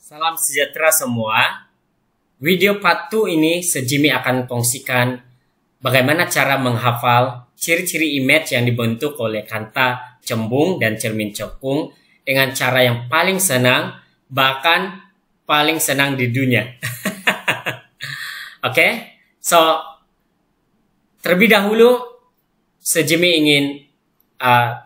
Salam sejahtera semua. Video part 2 ini Sejimi akan kongsikan bagaimana cara menghafal ciri-ciri image yang dibentuk oleh kanta cembung dan cermin cekung dengan cara yang paling senang, bahkan paling senang di dunia. Oke, so terlebih dahulu Sejimi ingin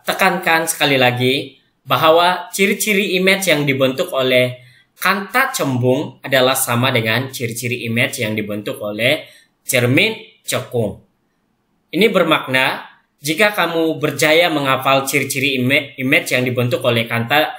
tekankan sekali lagi bahwa ciri-ciri image yang dibentuk oleh kanta cembung adalah sama dengan ciri-ciri image yang dibentuk oleh cermin cekung. Ini bermakna jika kamu berjaya menghafal ciri-ciri image yang dibentuk oleh kanta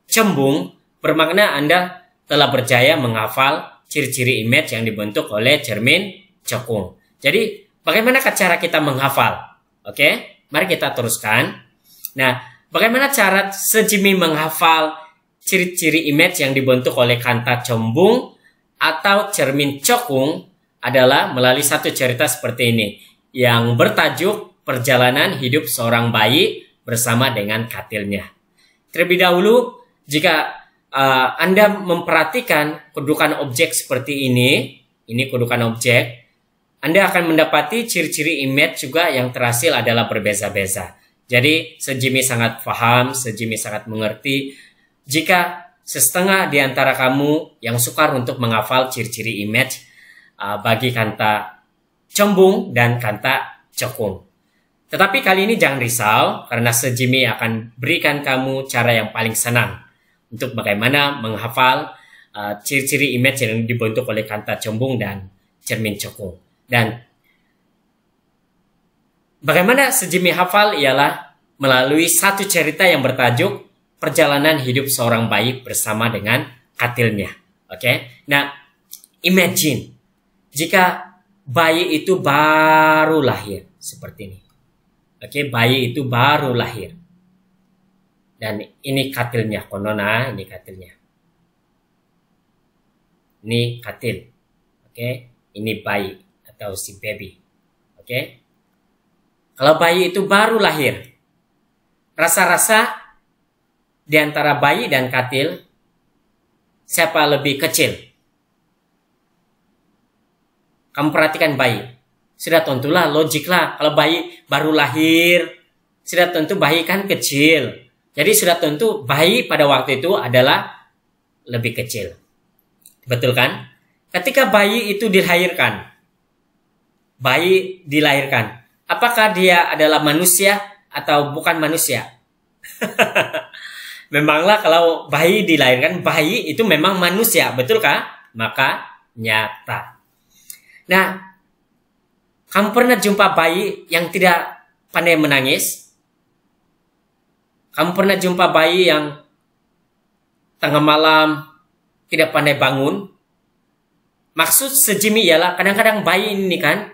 cembung, bermakna Anda telah berjaya menghafal ciri-ciri image yang dibentuk oleh cermin cekung. Jadi, bagaimana cara kita menghafal? Oke, mari kita teruskan. Nah, bagaimana cara Sejimi menghafal ciri-ciri image yang dibentuk oleh kanta cembung atau cermin cekung adalah melalui satu cerita seperti ini yang bertajuk Perjalanan Hidup Seorang Bayi Bersama Dengan Katilnya. Terlebih dahulu, jika Anda memperhatikan kedudukan objek seperti ini kedudukan objek, Anda akan mendapati ciri-ciri image juga yang terhasil adalah berbeza-beza. Jadi, Sejimi sangat paham, Sejimi sangat mengerti jika setengah di antara kamu yang sukar untuk menghafal ciri-ciri image bagi kanta cembung dan kanta cekung. Tetapi kali ini jangan risau karena Sejimi akan berikan kamu cara yang paling senang untuk bagaimana menghafal ciri-ciri image yang dibentuk oleh kanta cembung dan cermin cekung. Dan bagaimana Sejimi hafal ialah melalui satu cerita yang bertajuk Perjalanan Hidup Seorang Bayi Bersama Dengan Katilnya. Oke. Nah, imagine jika bayi itu baru lahir seperti ini. Oke, bayi itu baru lahir. Dan ini katilnya, konona, ini katilnya. Ini katil. Oke, ini bayi atau si baby. Oke. Kalau bayi itu baru lahir, rasa-rasa di antara bayi dan katil, siapa lebih kecil? Kamu perhatikan bayi. Sudah tentulah, logiklah. Kalau bayi baru lahir, sudah tentu bayi kan kecil. Jadi sudah tentu bayi pada waktu itu adalah lebih kecil. Betul kan? Ketika bayi itu dilahirkan, apakah dia adalah manusia atau bukan manusia? Memanglah kalau bayi dilahirkan, bayi itu memang manusia, betulkah? Maka nyata. Nah, kamu pernah jumpa bayi yang tidak pandai menangis? Kamu pernah jumpa bayi yang tengah malam tidak pandai bangun? Maksud Sejimi ialah kadang-kadang bayi ini kan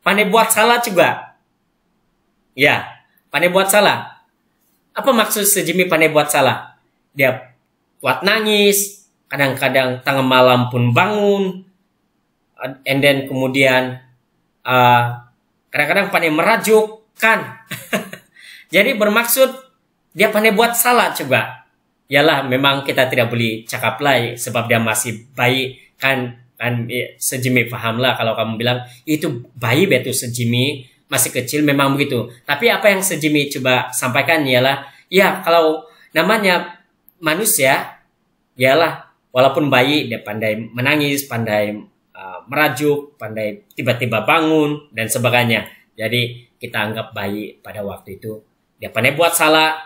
pandai buat salah juga. Ya, pandai buat salah. Apa maksud Sejimi pandai buat salah? Dia buat nangis, kadang-kadang tengah malam pun bangun, and then kemudian kadang-kadang pandai merajuk, kan? Jadi bermaksud dia pandai buat salah juga. Yalah, memang kita tidak boleh cakap lah sebab dia masih bayi, kan Sejimi pahamlah kalau kamu bilang itu bayi betul Sejimi masih kecil, memang begitu. Tapi apa yang Sejimi coba sampaikan ialah, ya kalau namanya manusia, ialah walaupun bayi dia pandai menangis, pandai merajuk, pandai tiba-tiba bangun dan sebagainya. Jadi kita anggap bayi pada waktu itu dia pandai buat salah,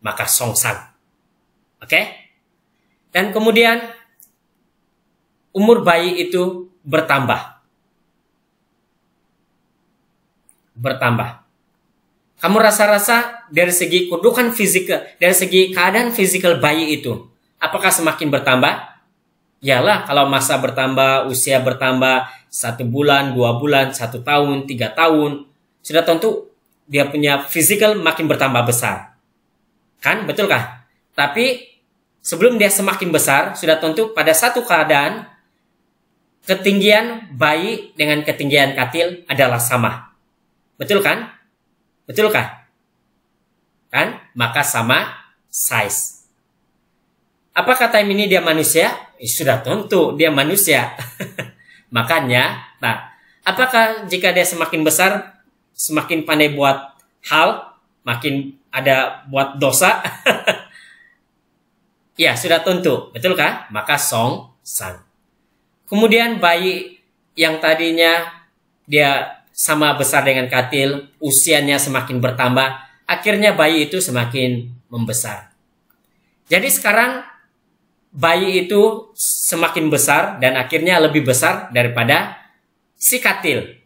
maka songsang. Oke? Dan kemudian umur bayi itu bertambah. Kamu rasa-rasa dari segi kedudukan fisikal, dari segi keadaan fisikal bayi itu, apakah semakin bertambah? Yalah, kalau masa bertambah, usia bertambah, 1 bulan, 2 bulan, 1 tahun, 3 tahun, sudah tentu dia punya fisikal makin bertambah besar. Kan, betulkah? Tapi sebelum dia semakin besar, sudah tentu pada satu keadaan, ketinggian bayi dengan ketinggian katil adalah sama. Betul kan? Betulkah? Kan? Maka sama size. Apakah time ini dia manusia? Sudah tentu dia manusia. Makanya, nah, apakah jika dia semakin besar, semakin pandai buat hal, makin ada buat dosa? Ya, sudah tentu. Betul kan? Maka song sang. Kemudian bayi yang tadinya dia sama besar dengan katil, usianya semakin bertambah, akhirnya bayi itu semakin membesar. Jadi sekarang bayi itu semakin besar dan akhirnya lebih besar daripada si katil.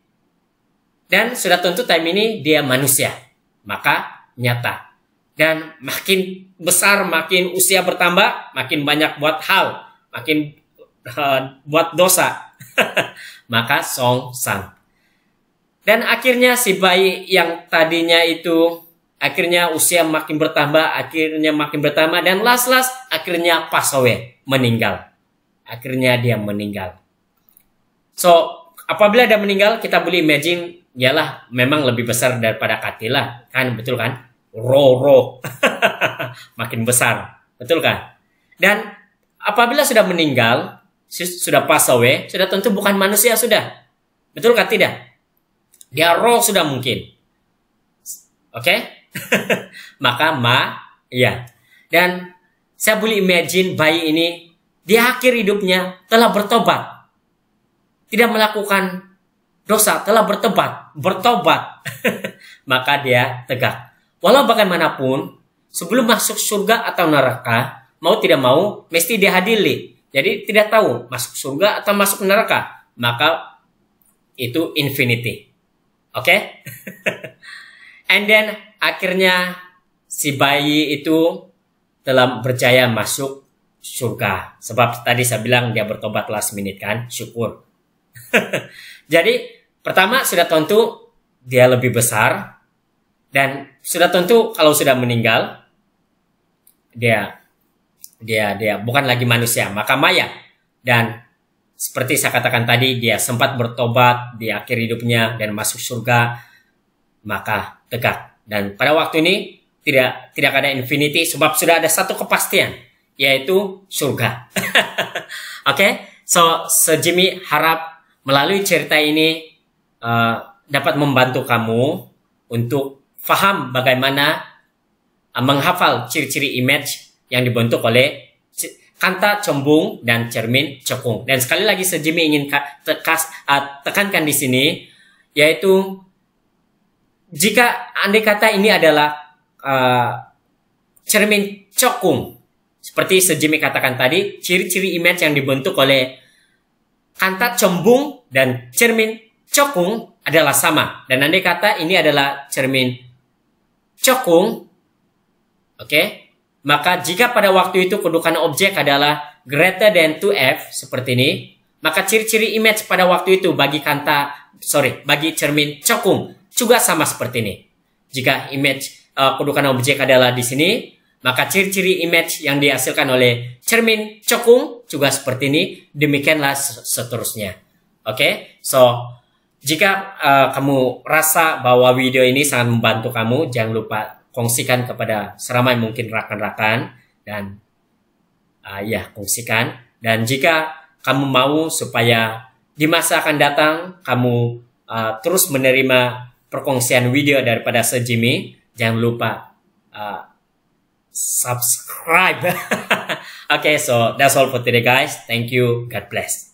Dan sudah tentu time ini dia manusia. Maka nyata. Dan makin besar, makin usia bertambah, makin banyak buat hal, makin buat dosa. Maka song sang. Dan akhirnya si bayi yang tadinya itu akhirnya usia makin bertambah, dan last akhirnya pass away, meninggal. Akhirnya dia meninggal. So, apabila dia meninggal, kita boleh imagine, yalah memang lebih besar daripada katil lah, kan, betul kan? Roh. Makin besar, betul kan? Dan apabila sudah meninggal, sudah pass away, sudah tentu bukan manusia sudah. Betul kan tidak? Dia roh sudah mungkin. Oke? Maka ya. Dan saya boleh imagine bayi ini di akhir hidupnya telah bertobat. Tidak melakukan dosa, telah bertobat. Maka dia tegak. Walau bagaimanapun, sebelum masuk surga atau neraka, mau tidak mau mesti diadili. Jadi tidak tahu masuk surga atau masuk neraka. Maka itu infinity. Oke? And then akhirnya si bayi itu telah berjaya masuk surga. Sebab tadi saya bilang dia bertobat last minute kan, syukur. Jadi pertama sudah tentu dia lebih besar. Dan sudah tentu kalau sudah meninggal, dia bukan lagi manusia, maka maya. Dan seperti saya katakan tadi, dia sempat bertobat di akhir hidupnya dan masuk surga, maka tegak. Dan pada waktu ini tidak ada infinity sebab sudah ada satu kepastian, yaitu surga. Oke? So Jimmy harap melalui cerita ini dapat membantu kamu untuk faham bagaimana menghafal ciri-ciri image yang dibentuk oleh kanta cembung dan cermin cekung. Dan sekali lagi Jimmy ingin tekankan di sini, yaitu jika andai kata ini adalah cermin cekung, seperti Jimmy katakan tadi, ciri-ciri image yang dibentuk oleh kanta cembung dan cermin cekung adalah sama. Dan andai kata ini adalah cermin cekung, oke? Maka jika pada waktu itu kedudukan objek adalah greater than 2F seperti ini, maka ciri-ciri image pada waktu itu bagi cermin cekung juga sama seperti ini. Jika image kedudukan objek adalah di sini, maka ciri-ciri image yang dihasilkan oleh cermin cekung juga seperti ini. Demikianlah seterusnya. Oke? So, jika kamu rasa bahwa video ini sangat membantu kamu, jangan lupa kongsikan kepada seramai mungkin rakan-rakan dan kongsikan. Dan jika kamu mau supaya di masa akan datang kamu terus menerima perkongsian video daripada Sir Jimmy, jangan lupa subscribe. Okay, so that's all for today guys. Thank you. God bless.